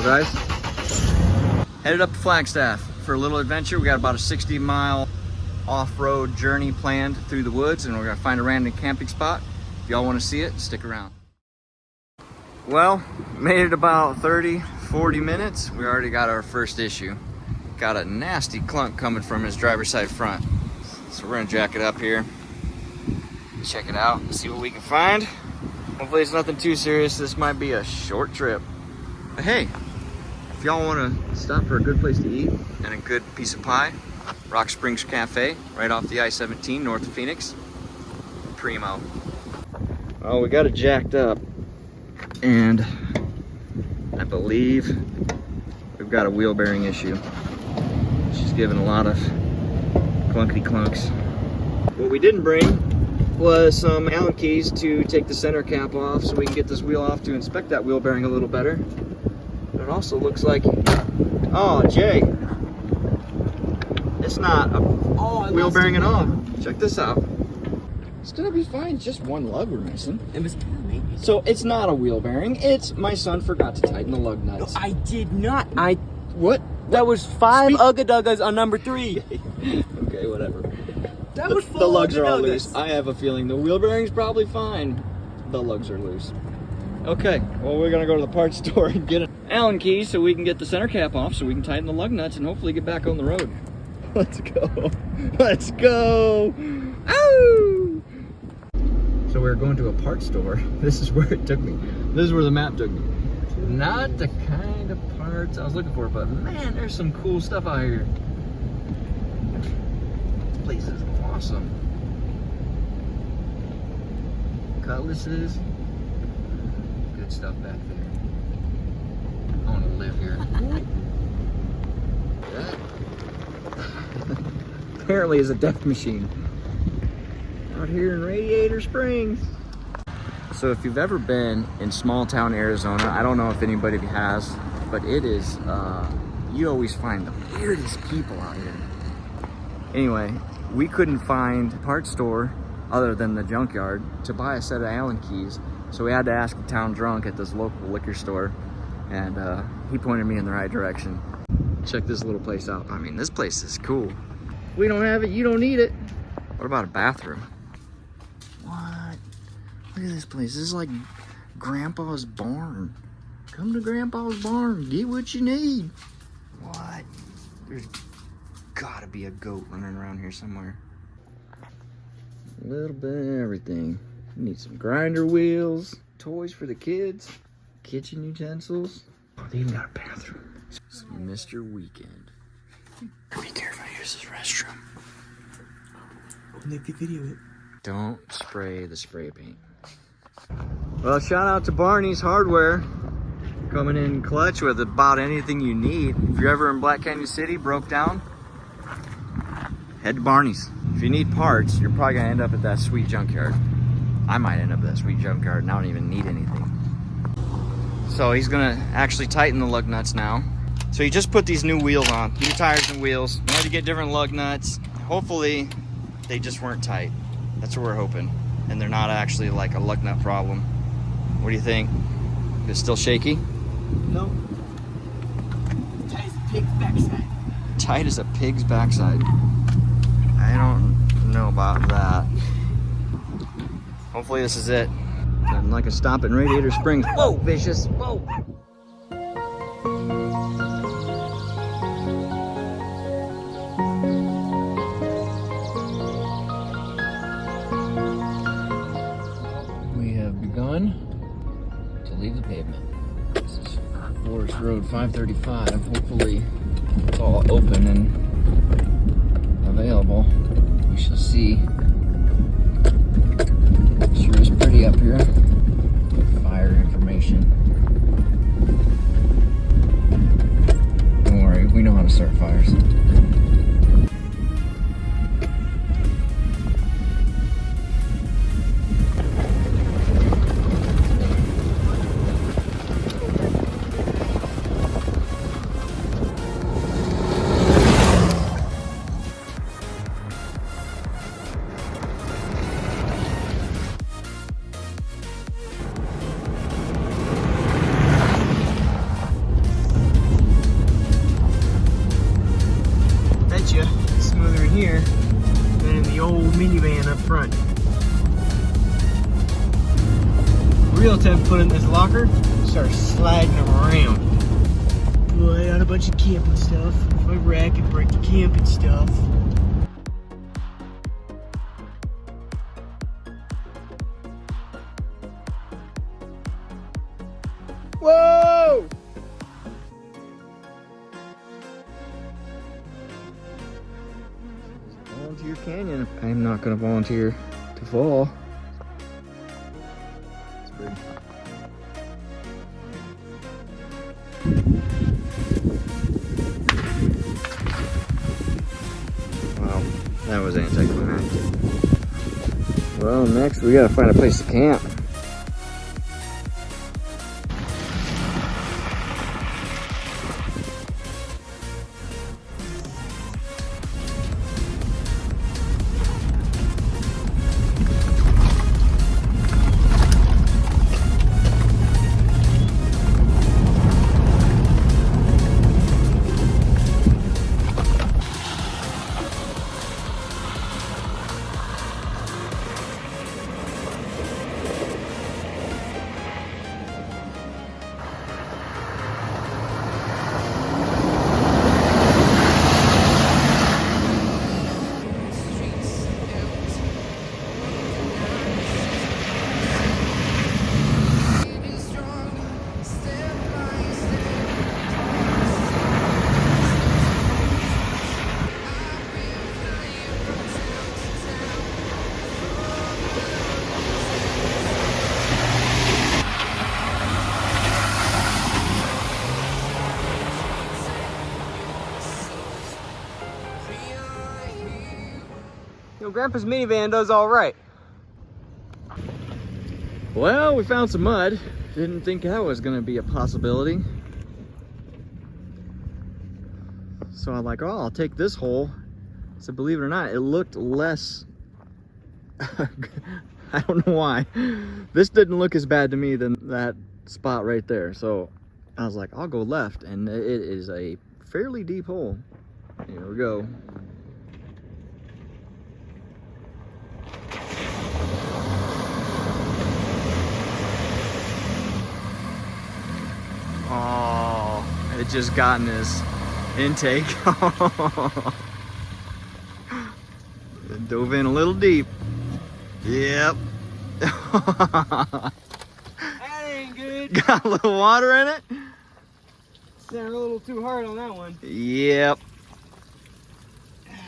guys. Headed up to Flagstaff for a little adventure. We got about a 60-mile off-road journey planned through the woods, and we're gonna find a random camping spot. If y'all want to see it, stick around. Well, made it about 30-40 minutes. We already got our first issue. Got a nasty clunk coming from his driver's side front. So we're gonna jack it up here, check it out, and see what we can find. Hopefully it's nothing too serious. This might be a short trip. But hey, if y'all want to stop for a good place to eat and a good piece of pie, Rock Springs Cafe, right off the I-17 north of Phoenix. Primo. Well, we got it jacked up, and I believe we've got a wheel bearing issue. She's giving a lot of clunkety clunks. What we didn't bring was some Allen keys to take the center cap off so we can get this wheel off to inspect that wheel bearing a little better. But it also looks like, oh Jay, it's not a wheel bearing at all. Check this out. It's gonna be fine, just one lug we're missing. It was maybe. So it's not a wheel bearing, it's my son forgot to tighten the lug nuts. No, I did not. What? That was 5 Ugga-Duggas on number 3. Okay, whatever. That was full the lugs are all Ugga-Duggas. loose. I have a feeling the wheel bearing's probably fine. The lugs are loose. Okay, well we're gonna go to the parts store and get an Allen key so we can get the center cap off so we can tighten the lug nuts and hopefully get back on the road. Let's go. Let's go. Ow! So we're going to a parts store. This is where it took me. This is where the map took me. Not the kind of parts I was looking for, but man, there's some cool stuff out here. This place is awesome. Cutlasses. Good stuff back there. I want to live here. That apparently is a death machine. Out here in Radiator Springs. So if you've ever been in small town Arizona, I don't know if anybody has, but it is, you always find the weirdest people out here. Anyway, we couldn't find a parts store other than the junkyard to buy a set of Allen keys. So we had to ask the town drunk at this local liquor store, and he pointed me in the right direction. Check this little place out. I mean, this place is cool. If we don't have it, you don't need it. What about a bathroom? What? Look at this place. This is like Grandpa's barn. Come to Grandpa's barn. Get what you need. What? There's gotta be a goat running around here somewhere. A little bit of everything. You need some grinder wheels, toys for the kids, kitchen utensils. Oh, they even got a bathroom. Some Mr. Weekend. Be careful, here's his restroom. They could video it. Don't spray the spray paint. Well, shout out to Barney's Hardware. Coming in clutch with about anything you need. If you're ever in Black Canyon City, broke down, head to Barney's. If you need parts, you're probably gonna end up at that sweet junkyard. I might end up at that sweet junkyard and I don't even need anything. So he's gonna actually tighten the lug nuts now. So he just put these new wheels on, new tires and wheels. Now to get different lug nuts. Hopefully they just weren't tight. That's what we're hoping. And they're not actually like a lug nut problem. What do you think? It's still shaky? No. Tight as a pig's backside. Tight as a pig's backside. I don't know about that. Hopefully this is it. Nothing like a stop in Radiator Springs. Whoa, vicious. Whoa. We have begun to leave the pavement. This is Forest Road 535. Hopefully it's all open and available. We shall see. Sure is pretty up here. Fire information. Don't worry, we know how to start fires. put it in this locker, start sliding them around. Put out a bunch of camping stuff. If I wreck and break the camping stuff. Whoa! Volunteer canyon. I'm not gonna volunteer to fall. It's pretty. Wow, that was anticlimactic. Well, next we gotta find a place to camp. You know, Grandpa's minivan does all right. Well, we found some mud. Didn't think that was gonna be a possibility. So I'm like, oh, I'll take this hole. So believe it or not, it looked less, I don't know why. This didn't look as bad to me than that spot right there. So I was like, I'll go left, and it is a fairly deep hole. Here we go. Oh, it just got in his intake. It dove in a little deep. Yep. That ain't good. Got a little water in it. Sounded a little too hard on that one. Yep.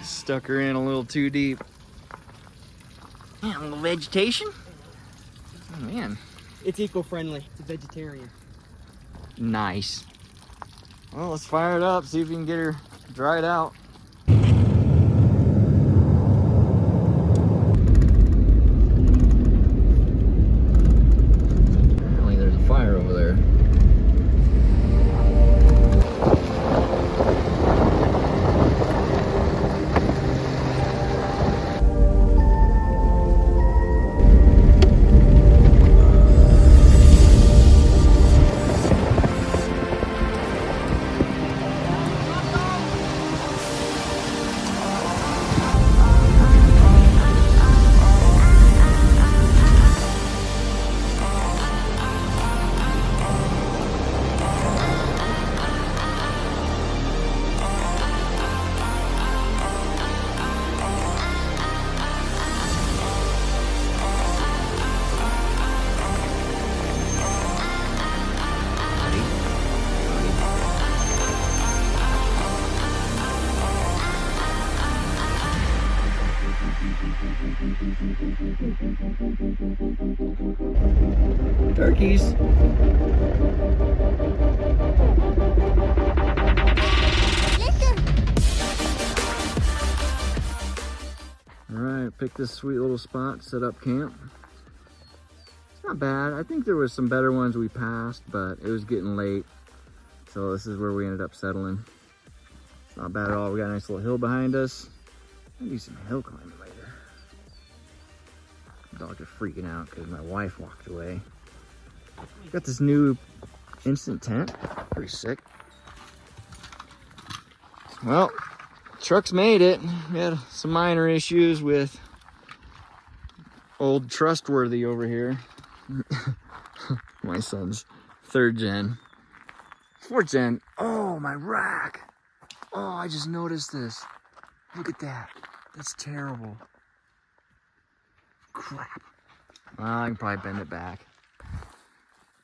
Stuck her in a little too deep. Man, a little vegetation. Oh man. It's eco-friendly. It's a vegetarian. Nice. Well, let's fire it up, see if we can get her dried out. Apparently there's a fire over there. Turkeys. Alright, pick this sweet little spot, set up camp. It's not bad. I think there was some better ones we passed, but it was getting late. So this is where we ended up settling. It's not bad at all. We got a nice little hill behind us. I'll do some hill climbing later. The dogs are freaking out because my wife walked away. Got this new instant tent. Pretty sick. Well, truck's made it. We had some minor issues with old Trustworthy over here. My son's 3rd gen. 4th gen. Oh, my rack. Oh, I just noticed this. Look at that. That's terrible. Crap. I can probably bend it back.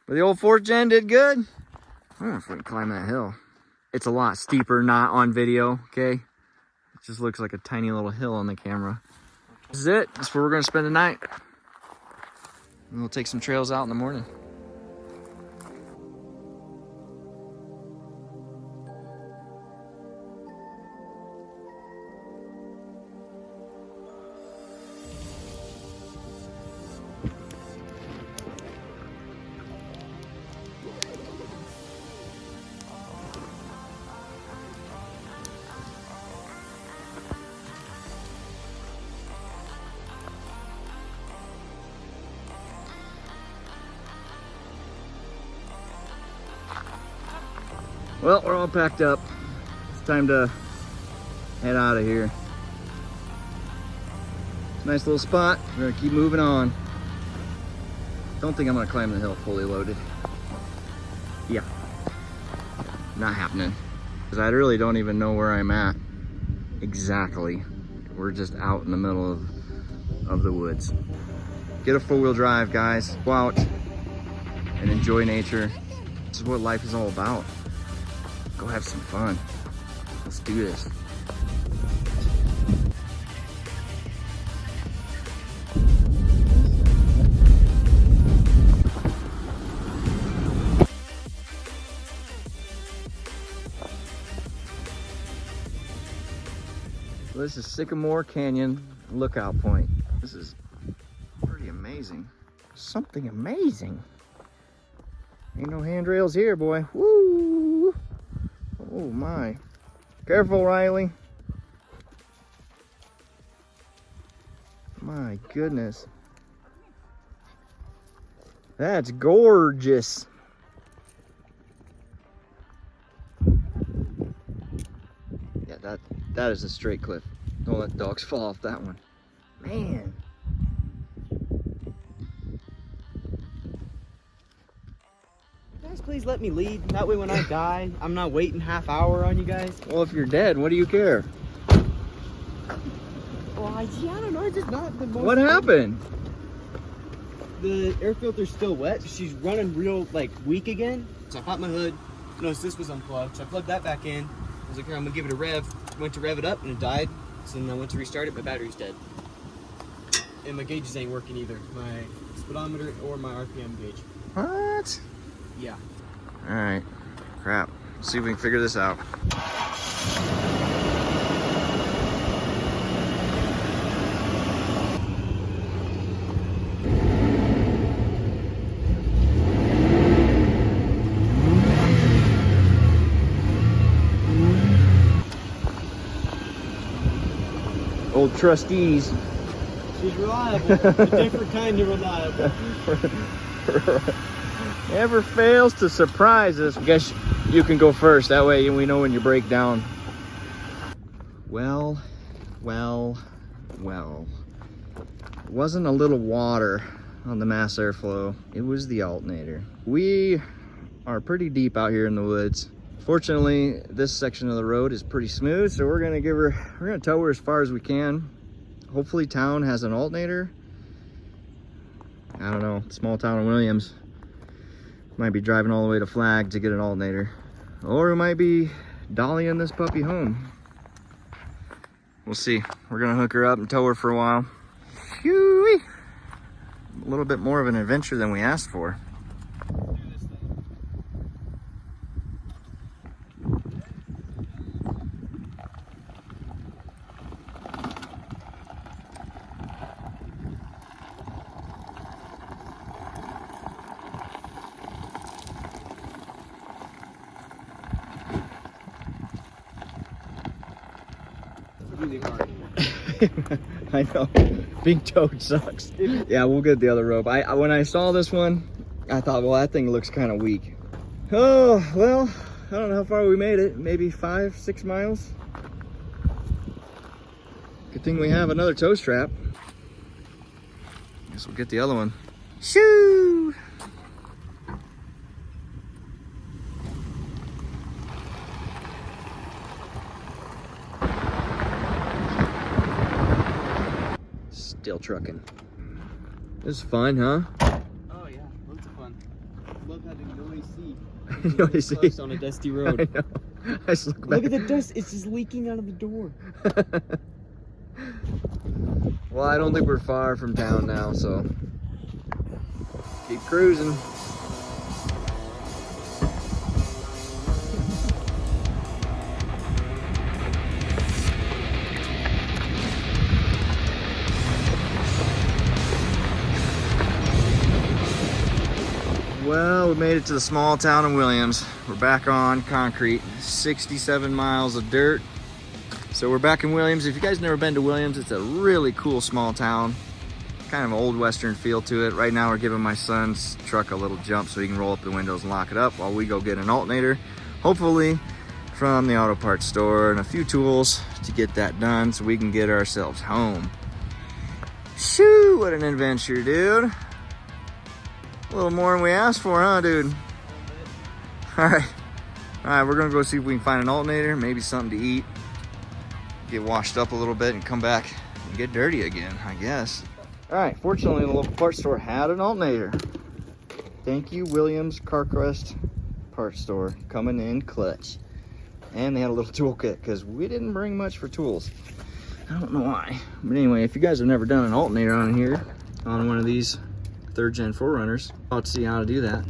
But the old 4th gen did good. I don't know if we can climb that hill. It's a lot steeper, not on video, okay? It just looks like a tiny little hill on the camera. This is it. This is where we're gonna spend the night. And we'll take some trails out in the morning. Well, we're all packed up. It's time to head out of here. It's a nice little spot. We're gonna keep moving on. Don't think I'm gonna climb the hill fully loaded. Yeah, not happening. Because I really don't even know where I'm at exactly. We're just out in the middle of the woods. Get a 4-wheel drive, guys. Go out and enjoy nature. This is what life is all about. Go have some fun. Let's do this. So this is Sycamore Canyon Lookout Point. This is pretty amazing. Something amazing. Ain't no handrails here, boy. Woo! Oh my. Careful, Riley. My goodness. That's gorgeous. Yeah, that is a straight cliff. Don't let dogs fall off that one. Man. Guys, please let me lead. That way when I die, I'm not waiting half hour on you guys. Well, if you're dead, what do you care? Well, I don't know. It's just not the most... What happened? The air filter's still wet. She's running real, weak again. So I popped my hood. Noticed this was unplugged. So I plugged that back in. I was like, here, I'm going to give it a rev. Went to rev it up and it died. So then I went to restart it. My battery's dead. And my gauges ain't working either. My speedometer or my RPM gauge. What? Yeah. All right. Crap. Let's see if we can figure this out. Old trustees. She's reliable. A different kind of reliable. Never fails to surprise us. I guess you can go first. That way we know when you break down. Well. It wasn't a little water on the mass airflow. It was the alternator. We are pretty deep out here in the woods. Fortunately, this section of the road is pretty smooth, so we're gonna tow her as far as we can. Hopefully town has an alternator. I don't know, small town of Williams. Might be driving all the way to Flag to get an alternator. Or we might be dollying this puppy home. We'll see. We're gonna hook her up and tow her for a while. Phew-wee. A little bit more of an adventure than we asked for. Really hard. I know, being towed sucks. Yeah, we'll get the other rope. When I saw this one, I thought, well, that thing looks kind of weak. Oh, well, I don't know how far we made it. Maybe 5-6 miles. Good thing we have another tow strap. Guess we'll get the other one. Shoo! Still trucking. This is fun, huh? Oh yeah, loads of fun. Love having no AC. No AC. Close on a dusty road. I know. I just look back. Look at the dust. It's just leaking out of the door. Well, I don't think we're far from town now, so keep cruising. Well, we made it to the small town of Williams. We're back on concrete, 67 miles of dirt. So we're back in Williams. If you guys never been to Williams, it's a really cool small town. Kind of an old Western feel to it. Right now we're giving my son's truck a little jump so he can roll up the windows and lock it up while we go get an alternator, hopefully from the auto parts store, and a few tools to get that done so we can get ourselves home. Shoo, what an adventure, dude. A little more than we asked for, huh, dude? All right, we're gonna go see if we can find an alternator, maybe something to eat, get washed up a little bit, and come back and get dirty again, I guess. All right, fortunately, the local parts store had an alternator. Thank you, Williams CarQuest parts store, coming in clutch. And they had a little toolkit, because we didn't bring much for tools. I don't know why. But anyway, if you guys have never done an alternator on here, on one of these 3rd gen 4Runners, about to see how to do that.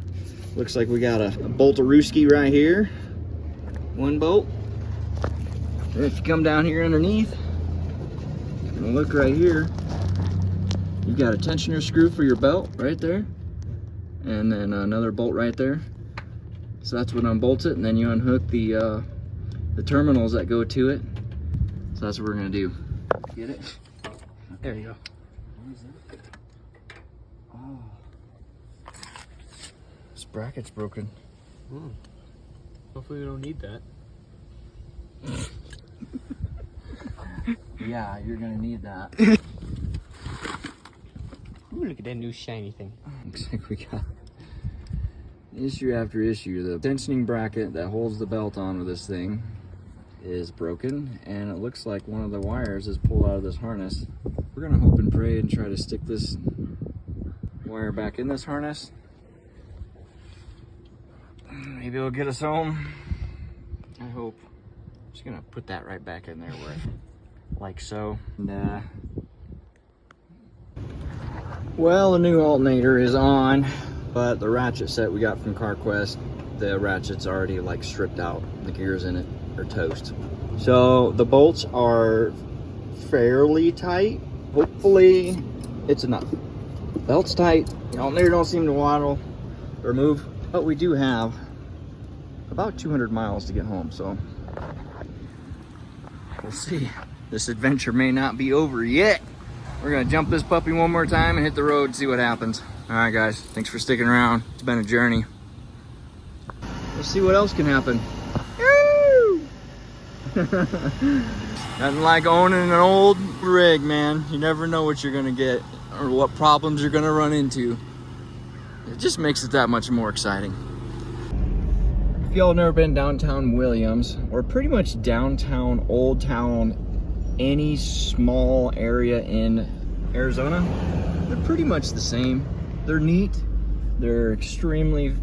Looks like we got a bolt-a-rooski right here. One bolt. And if you come down here underneath, and look right here, you got a tensioner screw for your belt right there. And then another bolt right there. So that's what unbolts it, and then you unhook the terminals that go to it. So that's what we're gonna do. Get it? There you go. Oh, this bracket's broken. Hopefully we don't need that. Yeah, you're gonna need that. Ooh, look at that new shiny thing. Looks like we got issue after issue. The tensioning bracket that holds the belt onto this thing is broken, and it looks like one of the wires is pulled out of this harness. We're gonna hope and pray and try to stick this wire back in this harness. Maybe it'll get us home. I hope. Just gonna put that right back in there where, like so. And, well, the new alternator is on, but the ratchet set we got from CarQuest, the ratchet's already like stripped out. The gears in it are toast. So the bolts are fairly tight. Hopefully it's enough. Belt's tight. The alternator don't seem to waddle or move, but we do have about 200 miles to get home, so we'll see. This adventure may not be over yet. We're gonna jump this puppy one more time and hit the road and see what happens. All right, guys, thanks for sticking around. It's been a journey. Let's see what else can happen. Nothing like owning an old rig, man. You never know what you're gonna get or what problems you're gonna run into. It just makes it that much more exciting. If y'all never been downtown Williams, or pretty much downtown, Old Town, any small area in Arizona, they're pretty much the same. They're neat. They're extremely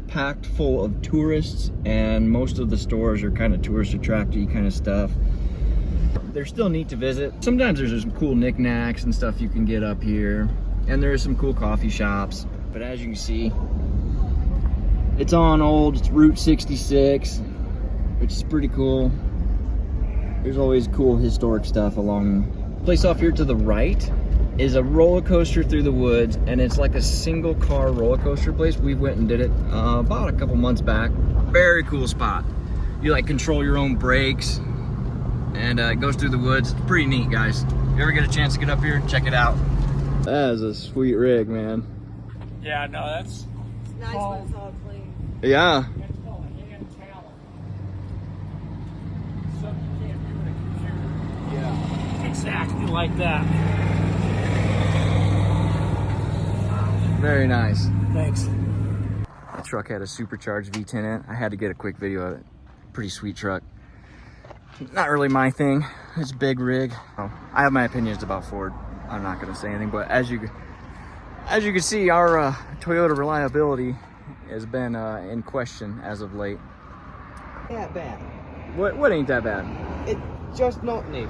packed full of tourists, and most of the stores are kind of tourist attracty kind of stuff. They're still neat to visit. Sometimes there's some cool knickknacks and stuff you can get up here, and there's some cool coffee shops. But as you can see, it's on old Route 66, which is pretty cool. There's always cool historic stuff along. The place off here to the right is a roller coaster through the woods, and it's like a single car roller coaster place. We went and did it about a couple months back. Very cool spot. You like control your own brakes, and it goes through the woods. It's pretty neat, guys. If you ever get a chance to get up here, check it out. That is a sweet rig, man. Yeah, no, that's It's nice when it's all clean. Yeah. that's called a hand talent. Something you can't do in a computer. Yeah. Exactly like that. Very nice. Thanks. The truck had a supercharged V10 in it. I had to get a quick video of it. Pretty sweet truck. Not really my thing. It's a big rig. Oh, I have my opinions about Ford. I'm not gonna say anything, but as you can see, our Toyota reliability has been in question as of late. That bad. What ain't that bad? It's just not new.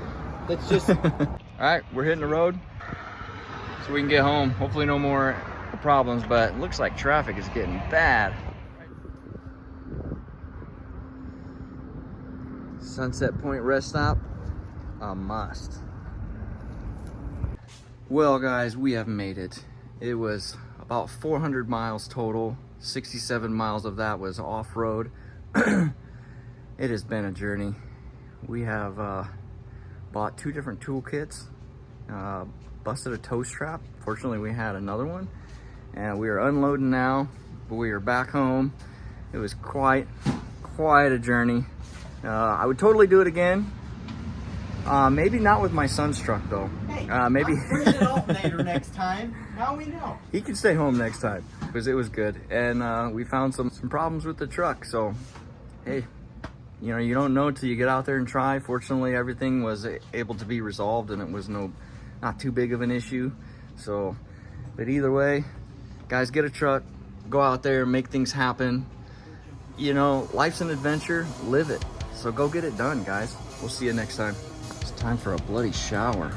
That's just. All right, we're hitting the road so we can get home. Hopefully no more problems, but it looks like traffic is getting bad. Sunset Point rest stop, a must. Well guys, we have made it. It was about 400 miles total. 67 miles of that was off-road. It has been a journey. We have bought 2 different toolkits, busted a tow strap. Fortunately, we had another one, and we are unloading now, but we are back home. It was quite a journey. I would totally do it again. Maybe not with my son's truck though. Hey, maybe bring an alternator next time. Now we know. he can stay home next time because it was good, and we found some problems with the truck. So, hey, you know, you don't know till you get out there and try. Fortunately, everything was able to be resolved, and it was not too big of an issue. So, but either way, guys, get a truck, go out there, make things happen. You know, life's an adventure, live it. So go get it done, guys. We'll see you next time. It's time for a bloody shower.